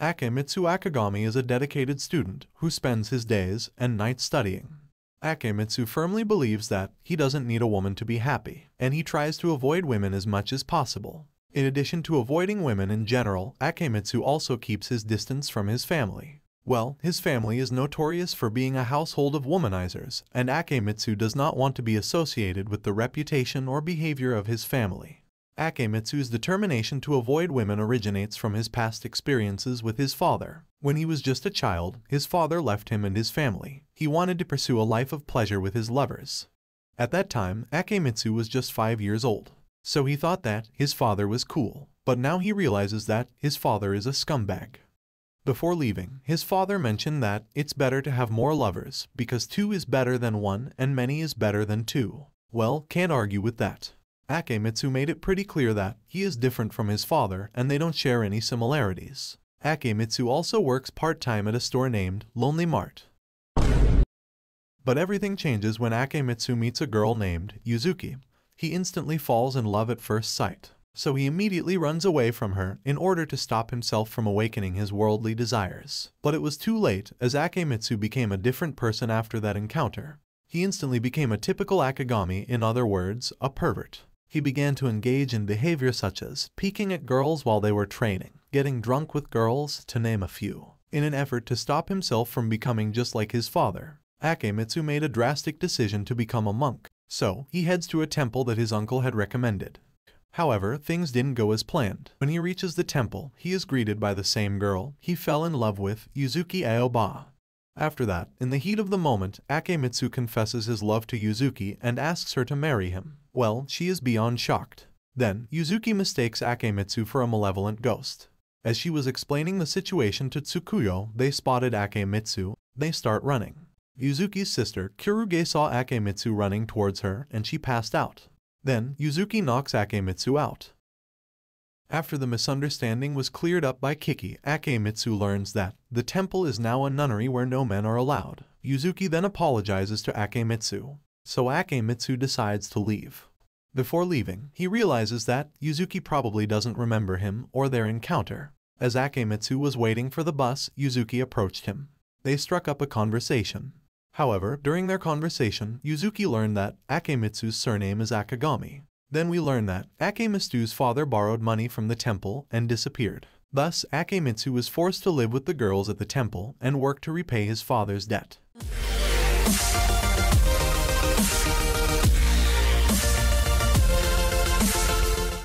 Akemitsu Akagami is a dedicated student who spends his days and nights studying. Akemitsu firmly believes that he doesn't need a woman to be happy, and he tries to avoid women as much as possible. In addition to avoiding women in general, Akemitsu also keeps his distance from his family. Well, his family is notorious for being a household of womanizers, and Akemitsu does not want to be associated with the reputation or behavior of his family. Akemitsu's determination to avoid women originates from his past experiences with his father. When he was just a child, his father left him and his family. He wanted to pursue a life of pleasure with his lovers. At that time, Akemitsu was just 5 years old. So he thought that his father was cool, but now he realizes that his father is a scumbag. Before leaving, his father mentioned that it's better to have more lovers because 2 is better than 1 and many is better than 2. Well, can't argue with that. Akemitsu made it pretty clear that he is different from his father and they don't share any similarities. Akemitsu also works part-time at a store named Lonely Mart. But everything changes when Akemitsu meets a girl named Yuzuki. He instantly falls in love at first sight, so he immediately runs away from her in order to stop himself from awakening his worldly desires. But it was too late, as Akemitsu became a different person after that encounter. He instantly became a typical Akagami, in other words, a pervert. He began to engage in behavior such as peeking at girls while they were training, getting drunk with girls, to name a few. In an effort to stop himself from becoming just like his father, Akemitsu made a drastic decision to become a monk, so he heads to a temple that his uncle had recommended. However, things didn't go as planned. When he reaches the temple, he is greeted by the same girl he fell in love with, Yuzuki Aoba. After that, in the heat of the moment, Akemitsu confesses his love to Yuzuki and asks her to marry him. Well, she is beyond shocked. Then, Yuzuki mistakes Akemitsu for a malevolent ghost. As she was explaining the situation to Tsukuyo, they spotted Akemitsu. They start running. Yuzuki's sister, Kuruge, saw Akemitsu running towards her and she passed out. Then, Yuzuki knocks Akemitsu out. After the misunderstanding was cleared up by Kiki, Akemitsu learns that the temple is now a nunnery where no men are allowed. Yuzuki then apologizes to Akemitsu, so Akemitsu decides to leave. Before leaving, he realizes that Yuzuki probably doesn't remember him or their encounter. As Akemitsu was waiting for the bus, Yuzuki approached him. They struck up a conversation. However, during their conversation, Yuzuki learned that Akemitsu's surname is Akagami. Then we learn that Akemitsu's father borrowed money from the temple and disappeared. Thus, Akemitsu was forced to live with the girls at the temple and work to repay his father's debt.